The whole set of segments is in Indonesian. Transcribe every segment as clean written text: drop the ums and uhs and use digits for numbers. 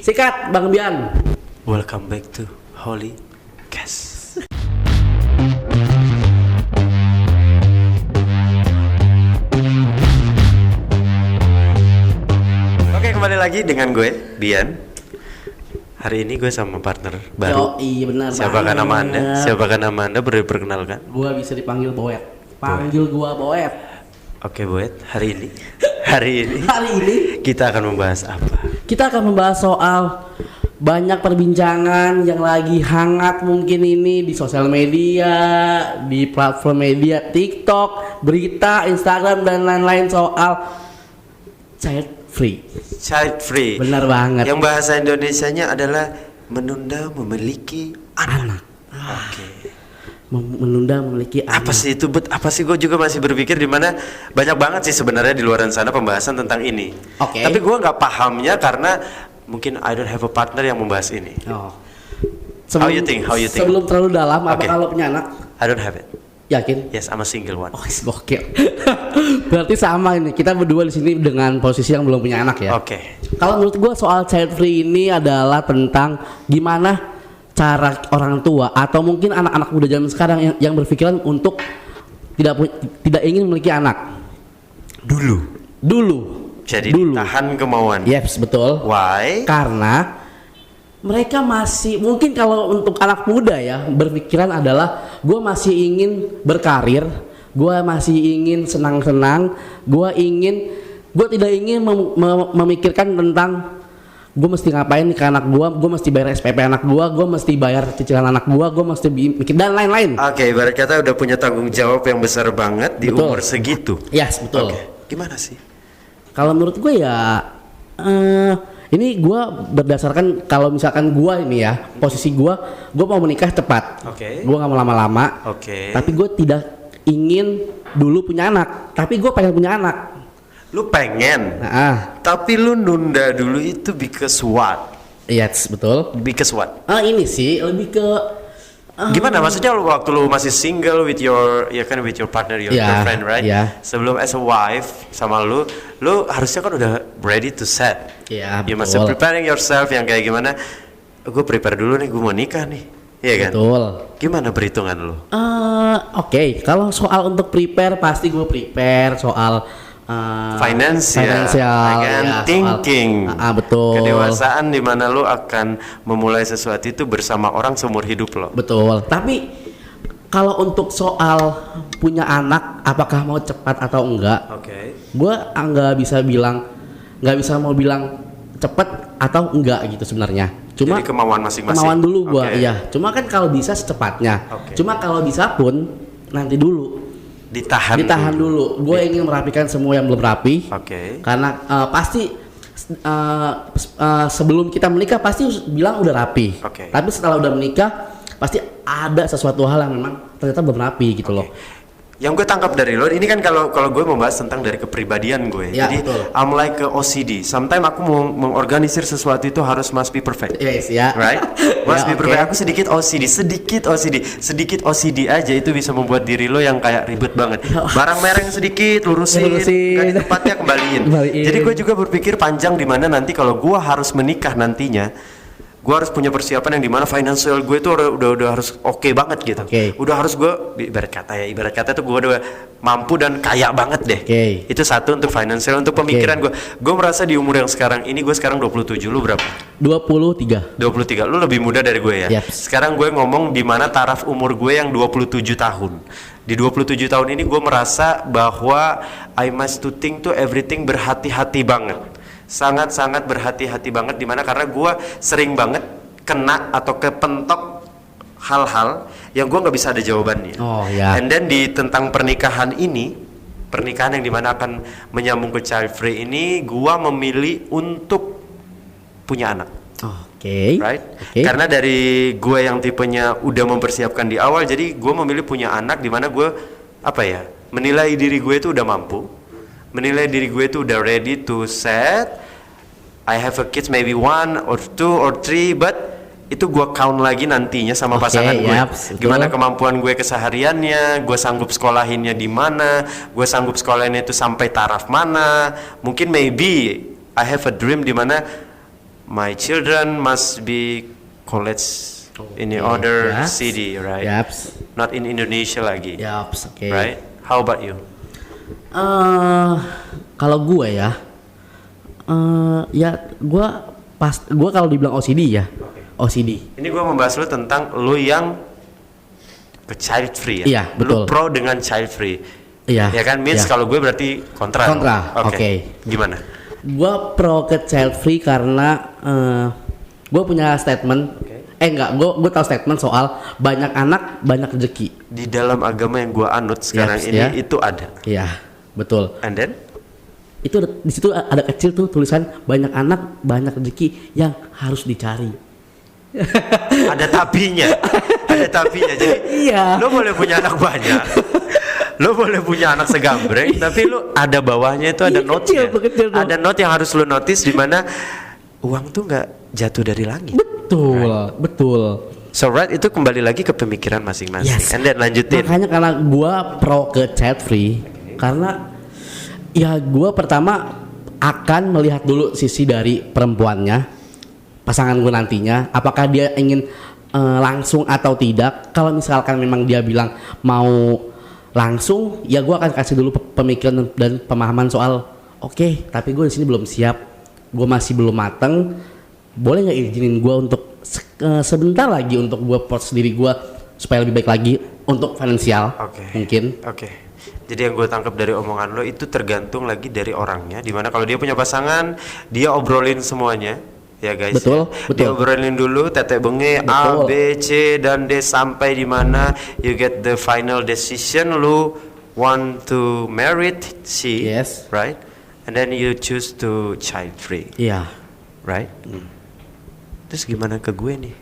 Sikat Bang Bian. Welcome back to Holy Cast. Oke, kembali lagi dengan gue, Bian. Hari ini gue sama partner baru. Iya benar. Siapakah nama Anda? Siapakah nama Anda? Perkenalkan. Gua bisa dipanggil Boet. Panggil gua Boet. Oke, Boet. Hari ini kita akan membahas apa? Kita akan membahas soal banyak perbincangan yang lagi hangat mungkin ini di sosial media, di platform media TikTok, berita, Instagram dan lain-lain soal child free. Child free. Benar banget. Yang bahasa Indonesianya adalah menunda memiliki anak. Oke. Menunda memiliki anak. Apa sih itu? Apa sih, gue juga masih berpikir di mana banyak banget sih sebenarnya di luar sana pembahasan tentang ini. Oke. Tapi gue nggak pahamnya karena mungkin I don't have a partner yang membahas ini. Oh. How you think? Sebelum terlalu dalam, apa Okay. kalau punya anak? I don't have it. Yakin? Yes, I'm a single one. Oh, gokil. Berarti sama ini. Kita berdua di sini dengan posisi yang belum punya anak ya. Oke. Kalau menurut gua soal child free ini adalah tentang gimana cara orang tua atau mungkin anak-anak muda zaman sekarang yang berpikiran untuk tidak ingin memiliki anak. Dulu. Jadi Dulu. tahan kemauan. Yes, betul. Why? Karena mereka masih, mungkin kalau untuk anak muda ya, berpikiran adalah gue masih ingin berkarir, gue masih ingin senang-senang, gue tidak ingin memikirkan tentang gue mesti ngapain ke anak gue mesti bayar SPP anak gue mesti bayar cicilan anak gue mesti mikir dan lain-lain. Oke, ibarat kata udah punya tanggung jawab yang besar banget di Betul. umur segitu. Yes, betul. Oke. Gimana sih? Kalau menurut gue ya, ini gue berdasarkan kalau misalkan gue ini ya, posisi gue mau menikah cepat. Oke. Gue nggak mau lama-lama. Oke. Tapi gue tidak ingin dulu punya anak. Tapi gue pengen punya anak. Lu pengen, tapi lu nunda dulu itu because what? Yes, betul. Because what? Ini sih lebih ke Gimana maksudnya lu waktu lu masih single with your partner, your girlfriend, right? Yeah. Sebelum as a wife sama lu harusnya kan udah ready to set. Iya, You must betul. preparing yourself yang kayak gimana? Gue prepare dulu nih, gue mau nikah nih. Iya kan? Betul. Gimana perhitungan lu? Oke. Kalau soal untuk prepare pasti gue prepare soal Financial, ya, thinking, betul. kedewasaan di mana lu akan memulai sesuatu itu bersama orang seumur hidup lo. Betul. Tapi kalau untuk soal punya anak, apakah mau cepat atau enggak? Oke. Gue nggak bisa mau bilang cepat atau enggak gitu sebenarnya. Cuma jadi kemauan masing-masing. Kemauan dulu gue, Okay. iya. Cuma kan kalau bisa secepatnya. Okay. Cuma kalau bisa pun nanti dulu. Ditahan Dulu. Gue ingin merapikan semua yang belum rapi. Oke. Karena pasti sebelum kita menikah pasti bilang udah rapi. Oke. Tapi setelah udah menikah pasti ada sesuatu hal yang memang ternyata belum rapi gitu loh. Yang gue tangkap dari lo ini kan kalau gue membahas tentang dari kepribadian gue. Ya, Jadi betul. I'm like ke OCD. Sometimes aku mau mengorganisir sesuatu itu harus must be perfect. Yes, ya. Right? Must Ya, be perfect. oke. Aku sedikit OCD aja itu bisa membuat diri lo yang kayak ribet banget. Barang mereng sedikit lurusin. Nggak di tempatnya kembaliin. Jadi gue juga berpikir panjang di mana nanti kalau gue harus menikah nantinya, gue harus punya persiapan yang dimana financial gue itu udah harus oke banget gitu. Oke. Udah harus gue ibarat kata tuh gue udah mampu dan kaya banget deh. Oke. Itu satu untuk financial, untuk pemikiran gue. Gue merasa di umur yang sekarang ini, gue sekarang 27, lu berapa? 23. 23, lu lebih muda dari gue ya. Yep. Sekarang gue ngomong di mana taraf umur gue yang 27 tahun. Di 27 tahun ini gue merasa bahwa I must to think to everything berhati-hati banget. Sangat-sangat berhati-hati banget dimana karena gue sering banget kena atau kepentok hal-hal yang gue nggak bisa ada jawabannya. Oh ya. And then di tentang pernikahan yang dimana akan menyambung ke child free ini, gue memilih untuk punya anak. Oke. Right? Oke. Karena dari gue yang tipenya udah mempersiapkan di awal, jadi gue memilih punya anak di mana gue menilai diri gue itu udah mampu. Menilai diri gue itu udah ready to set. I have a kids maybe 1 or 2 or 3, but itu gue count lagi nantinya sama pasangan gue. Betul. Gimana kemampuan gue kesehariannya, gue sanggup sekolahinnya di mana, gue sanggup sekolahinnya itu sampai taraf mana. Mungkin maybe I have a dream di mana my children must be college in the other Yes. city, right? Yaps. Not in Indonesia lagi, Yaps, oke. right? How about you? Kalau gue ya, ya gue kalau dibilang OCD ya, OCD. Ini gue membahas lu tentang lu yang ke child free ya. Iya, Lu betul. pro dengan child free. Iya. Ya kan, means iya. kalau gue berarti kontra. Kontra, dong. oke. Gimana? Gue pro ke child free karena gue punya statement. Enggak, gue tahu statement soal banyak anak banyak rezeki. Di dalam agama yang gue anut sekarang Yes, ini ya. itu ada. Iya, betul. And then? Itu di situ ada kecil tuh tulisan banyak anak banyak rezeki yang harus dicari. Ada tapinya. Ada tapinya. Jadi Iya. lu boleh punya anak banyak. Lu boleh punya anak segambreng, tapi lu ada bawahnya itu ada Iya, note-nya. kecil tuh. Ada note yang harus lu notice di mana uang tuh nggak jatuh dari langit. Betul, betul. So right, itu kembali lagi ke pemikiran masing-masing. Yes. And then lanjutin. Makanya karena gua pro ke child free karena ya gua pertama akan melihat dulu sisi dari perempuannya, pasangan gua nantinya, apakah dia ingin langsung atau tidak. Kalau misalkan memang dia bilang mau langsung, ya gua akan kasih dulu pemikiran dan pemahaman soal oke, tapi gue di sini belum siap, gue masih belum mateng, boleh nggak izinin gue untuk sebentar lagi untuk gue proses diri gue supaya lebih baik lagi untuk finansial. Oke. Mungkin. Oke. Jadi yang gue tangkap dari omongan lo itu tergantung lagi dari orangnya. Dimana kalau dia punya pasangan, dia obrolin semuanya, ya guys. Betul, ya. betul. Dia obrolin dulu tetek benge A, Betul. B, C dan D sampai di mana you get the final decision. Lu want to marry C, Yes. right? And then you choose to child free, Iya. right? Terus gimana ke gue nih?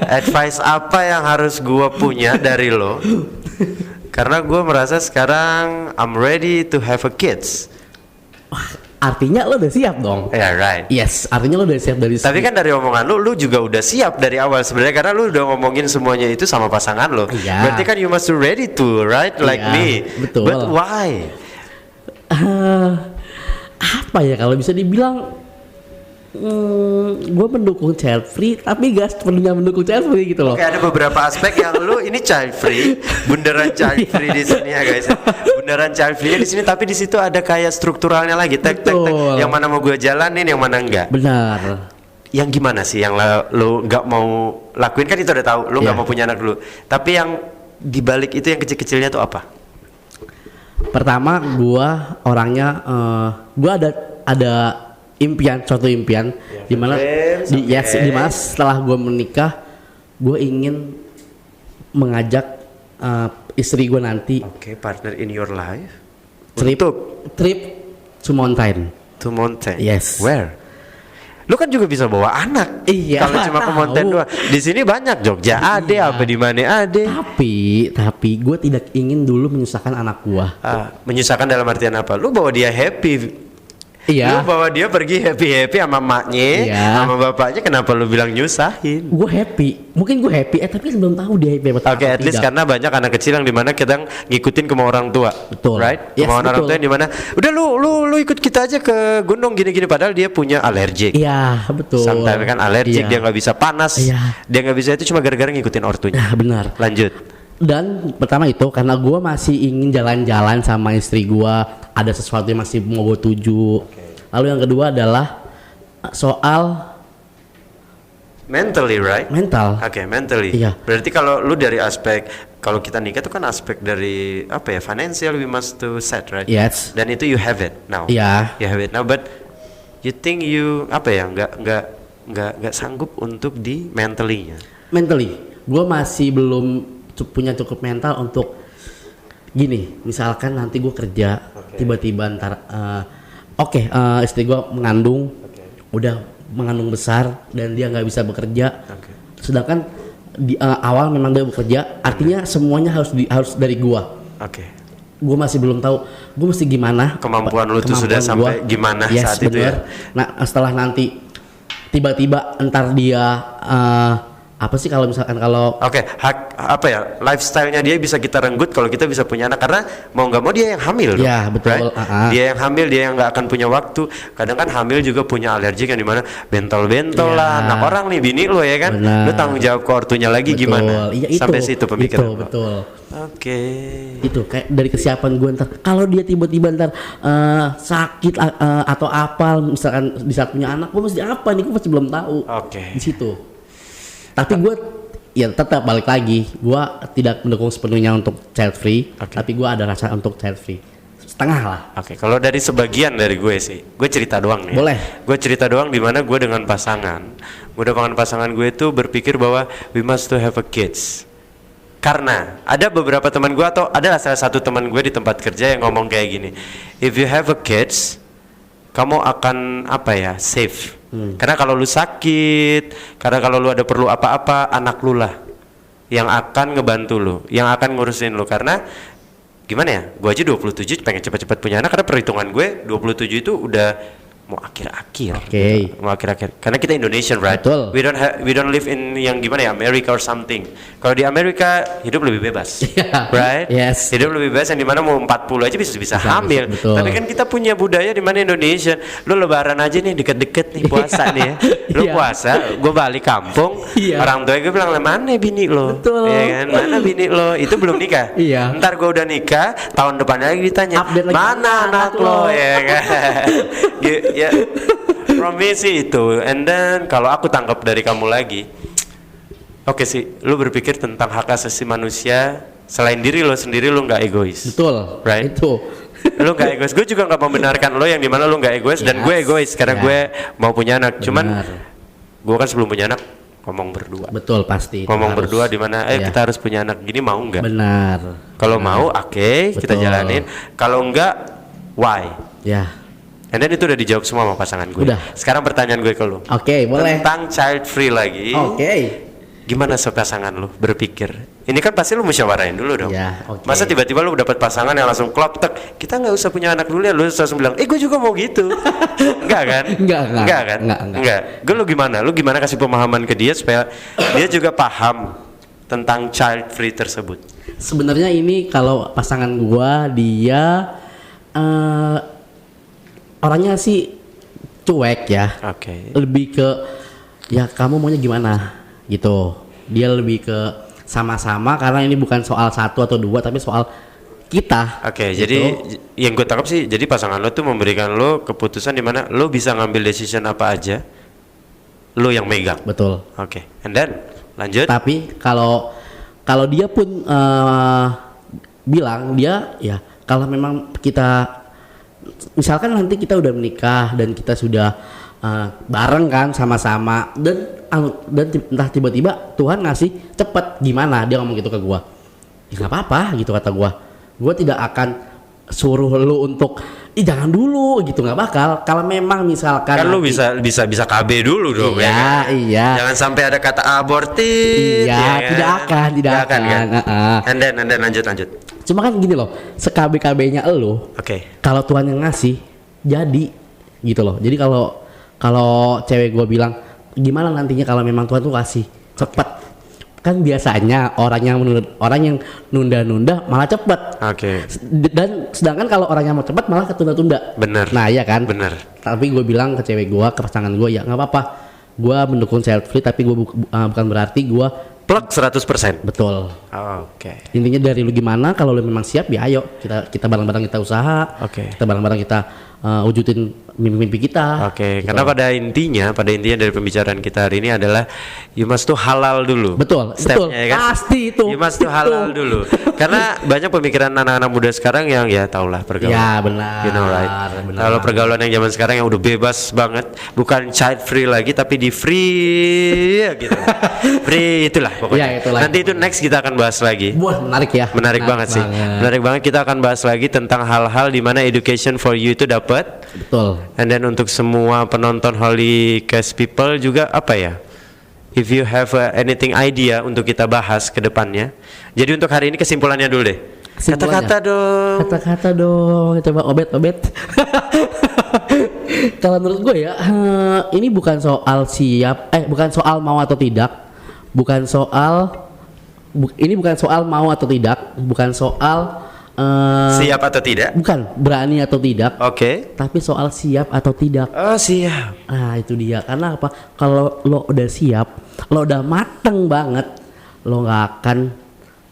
Advice apa yang harus gue punya dari lo? Karena gue merasa sekarang I'm ready to have a kids. Artinya lo udah siap dong. Yeah, right. Yes, artinya lo udah siap dari Tapi kan dari omongan lu juga udah siap dari awal sebenarnya karena lu udah ngomongin semuanya itu sama pasangan lo. Iya. Berarti kan you must be ready to, right? Like Iya, me. betul. But why? Apa ya kalau bisa dibilang gue mendukung child free tapi gak sepenuhnya mendukung child free gitu loh. Oke, ada beberapa aspek yang lu ini child free, bundaran child free di sini ya guys. Bundaran child free di sini tapi di situ ada kayak strukturalnya lagi. Tek tek tek. Betul. Yang mana mau gue jalanin, yang mana enggak. Benar. Yang gimana sih yang lu nggak mau lakuin kan itu udah tahu lu nggak Iya. mau punya anak dulu. Tapi yang dibalik itu yang kecil-kecilnya tuh apa? Pertama gua orangnya gua ada impian, suatu impian di mana oke. di mana setelah gua menikah gua ingin mengajak istri gua nanti Oke, partner in your life. trip to mountain. To mountain. Yes. Where? Lu kan juga bisa bawa anak. Iya, Kalau cuma ke tahu. mountain doang. Di sini banyak Jogja ade Iya. apa di mana ade. Tapi gue tidak ingin dulu menyusahkan anak gua. Menyusahkan dalam artian apa? Lu bawa dia happy. Lu Iya. bawa dia pergi happy sama maknya, Iya. sama bapaknya. Kenapa lu bilang nyusahin? Gue happy, mungkin gue happy, tapi belum tahu dia happy apa Oke, at least tidak. karena banyak anak kecil yang dimana kita ngikutin kemauan orang tua, Betul. right? Yes, Kemauan orang betul. tua yang dimana, udah lu ikut kita aja ke gunung gini-gini, padahal dia punya alergik. Iya, betul. Sometimes kan alergik, Iya. dia nggak bisa panas, Iya. dia nggak bisa itu cuma gara-gara ngikutin ortunya. Nah, benar. Lanjut. Dan pertama itu karena gue masih ingin jalan-jalan sama istri gue, ada sesuatu yang masih mau gue tuju. Lalu yang kedua adalah soal Mentally, right? mental. Oke, mentally. Iya. Berarti kalau lu dari aspek kalau kita nikah itu kan aspek dari apa ya? Financial we must to set, right? Yes. Dan itu you have it now. Iya. You have it now, but you think you apa ya? Nggak sanggup untuk di mentally-nya. Mentally, gue masih belum punya cukup mental untuk gini. Misalkan nanti gue kerja, tiba-tiba ntar istri gue mengandung, udah mengandung besar dan dia nggak bisa bekerja. Sedangkan di awal memang dia bekerja, artinya semuanya harus dari gue. Oke. Gue masih belum tahu gue mesti gimana. Kemampuan lu tuh sudah sampai gimana Yes, saat itu ya? bener. Nah setelah nanti tiba-tiba entar dia apa sih kalau misalkan kalau Oke, apa ya, lifestyle-nya dia bisa kita renggut kalau kita bisa punya anak, karena mau nggak mau dia yang hamil dong, Ya, betul. right? Dia yang hamil, dia yang nggak akan punya waktu. Kadang kan hamil juga punya alergi yang dimana bentol-bentol Ya. lah, anak orang nih, bini lo ya kan, Benar. lo tanggung jawab ke ortunya lagi betul. gimana? Iya, itu, Sampai situ pemikiran itu, lo. betul. Oke. Itu kayak dari kesiapan gue ntar kalau dia tiba-tiba ntar sakit atau apa misalkan di saat punya anak, gue mesti apa nih, gue masih belum tahu. Oke. Di situ. Tapi gue ya tetap balik lagi, gue tidak mendukung sepenuhnya untuk child free, Oke. tapi gue ada rasa untuk child free setengah lah. Oke, kalau dari sebagian dari gue sih, gue cerita doang nih. Boleh. Gue cerita doang di mana gue dengan pasangan. Gue dengan pasangan gue itu berpikir bahwa we must to have a kids. Karena ada beberapa teman gue atau ada salah satu teman gue di tempat kerja yang ngomong kayak gini, if you have a kids, kamu akan apa ya, safe. Karena kalau lu sakit, karena kalau lu ada perlu apa-apa, anak lu lah yang akan ngebantu lu, yang akan ngurusin lu. Karena gimana ya, gue aja 27 pengen cepat-cepat punya anak, karena perhitungan gue 27 itu udah mau akhir-akhir. Oke. Mau akhir-akhir. Karena kita Indonesian, right? Betul. We don't live in yang gimana ya, America or something. Kalau di Amerika hidup lebih bebas. Yeah. Right? Yes. Hidup lebih bebas yang dimana mau 40 aja bisa hamil. Betul. Tapi kan kita punya budaya di mana Indonesia. Lu lebaran aja nih deket-deket nih puasa nih ya. Lu Iya. puasa, gue balik kampung, Iya. orang tua gue bilang, mana bini lo? Betul. Ya kan? Mana bini lo? Itu belum nikah. Iya. Ntar gue udah nikah, tahun depan lagi ditanya, Update lagi, mana anak lo? Ya kan? Ya, from me sih itu. And then kalau aku tangkap dari kamu lagi, oke sih, lu berpikir tentang hak asasi manusia selain diri lo sendiri, lu nggak egois. Betul. Right? Itu. Lu nggak egois. Gue juga nggak membenarkan lo yang dimana lu nggak egois, dan Yes. gue egois karena Ya. gue mau punya anak. Cuman Benar. gue kan sebelum punya anak ngomong berdua. Betul pasti. itu Ngomong harus. berdua di mana, Iya. kita harus punya anak gini, mau nggak? Benar. Kalau mau, oke, kita Betul. jalanin. Kalau enggak, why? Ya. And then itu udah dijawab semua sama pasangan gue. Udah. Sekarang pertanyaan gue ke lu. Oke, boleh. Tentang child free lagi. Oke. Gimana pasangan lu berpikir? Ini kan pasti lu musyawarahin dulu dong. Ya, oke. Masa tiba-tiba lu dapat pasangan yang langsung klop tek, kita nggak usah punya anak dulu ya, lu langsung bilang, gue juga mau gitu. Enggak kan? Enggak kan? enggak. Gue lu gimana? Lu gimana kasih pemahaman ke dia supaya dia juga paham tentang child free tersebut? Sebenarnya ini kalau pasangan gua dia orangnya sih cuek ya. Oke. Lebih ke ya kamu maunya gimana gitu. Dia lebih ke sama-sama karena ini bukan soal satu atau dua tapi soal kita. Oke, gitu. jadi yang gue tangkap sih, jadi pasangan lo tuh memberikan lo keputusan di mana lo bisa ngambil decision apa aja, lo yang megang. Betul. Oke, and then lanjut. Tapi kalau dia pun bilang dia ya kalau memang kita misalkan nanti kita udah menikah dan kita sudah bareng kan sama-sama dan entah tiba-tiba Tuhan ngasih cepet gimana, dia ngomong gitu ke gua, ya nggak apa-apa gitu kata gua tidak akan suruh lu untuk jangan dulu gitu, nggak bakal. Kalau memang misalkan Kan lo nanti- bisa KB dulu dong. Iya, ya kan? iya. Jangan sampai ada kata abortif. Iya, ya tidak kan? akan. kan? And then lanjut. Cuma kan gini loh, sekb-kb-nya elu Oke. kalau Tuhan yang ngasih jadi gitu loh. Jadi kalau cewek gue bilang gimana nantinya kalau memang Tuhan tuh kasih cepet, kan biasanya orang yang nunda-nunda malah cepet. Oke. Dan sedangkan kalau orang yang mau cepet malah ketunda-tunda. Bener. Nah iya kan. Bener. Tapi gue bilang ke cewek gue, ke pasangan gue, ya nggak apa-apa. Gue mendukung child free tapi gue bukan berarti gue Plek 100%. betul. Oke. Intinya dari lu gimana, kalau lu memang siap ya ayo kita bareng-bareng kita usaha. Oke. Kita bareng-bareng kita wujudin mimpi-mimpi kita. Oke, Gitu. karena pada intinya dari pembicaraan kita hari ini adalah you must to halal dulu. Betul, Stepnya, betul. ya kan? Pasti itu. You must to Itu. halal dulu. Karena banyak pemikiran anak-anak muda sekarang yang ya taulah pergaulan. Ya benar. You know right. benar. Kalau pergaulan yang zaman sekarang yang udah bebas banget, bukan child free lagi tapi di free ya gitu. Free itulah pokoknya. Ya, itulah. Nanti itu next kita akan bahas lagi. Wah, menarik ya. Menarik banget sih. Menarik banget, kita akan bahas lagi tentang hal-hal di mana education for you itu dapat. Betul. And then untuk semua penonton Holy Cast People juga apa ya? If you have anything idea untuk kita bahas ke depannya. Jadi untuk hari ini kesimpulannya dulu deh. Kesimpulannya. Kata-kata dong. Kata-kata dong. Coba obet. Kalau menurut gue ya, ini bukan soal bukan soal mau atau tidak. bukan soal ini bukan soal mau atau tidak, bukan soal Siap atau tidak? bukan berani atau tidak, Oke. tapi soal siap atau tidak. Oh, siap. Nah itu dia, karena apa? Kalau lo udah siap, lo udah mateng banget, lo nggak akan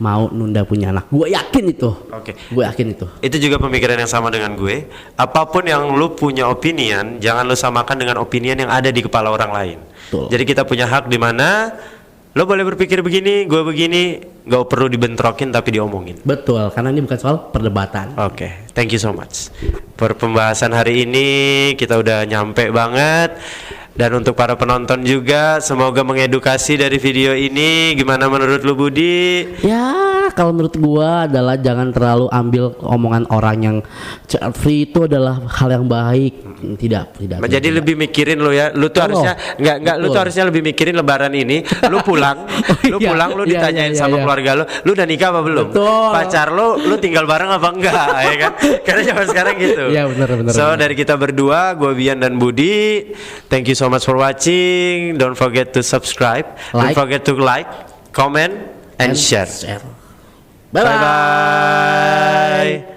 mau nunda punya anak. Gue yakin itu. Oke. Gue yakin itu. Itu juga pemikiran yang sama dengan gue. Apapun yang lu punya opinion, jangan lu samakan dengan opinion yang ada di kepala orang lain. Betul. Jadi kita punya hak di mana lo boleh berpikir begini, gue begini, gak perlu dibentrokin tapi diomongin. Betul, karena ini bukan soal perdebatan. Oke, thank you so much. Per pembahasan hari ini kita udah nyampe banget. Dan untuk para penonton juga, semoga mengedukasi dari video ini. Gimana menurut lu, Budi? Ya, kalau menurut gua adalah jangan terlalu ambil omongan orang yang child free itu adalah hal yang baik. Tidak. Jadi lebih mikirin lu ya. Lu tuh harusnya enggak lu tuh harusnya lebih mikirin lebaran ini. Lu pulang, lu Iya, pulang lu iya, ditanyain iya, sama iya. keluarga lu udah nikah apa belum? Betul. Pacar lu tinggal bareng apa enggak, ya kan? Karena zaman sekarang gitu. Iya, benar. So dari kita berdua, gua Bian dan Budi, thank you so much for watching. Don't forget to subscribe. Don't forget to like, comment, and share. Bye bye. Bye bye.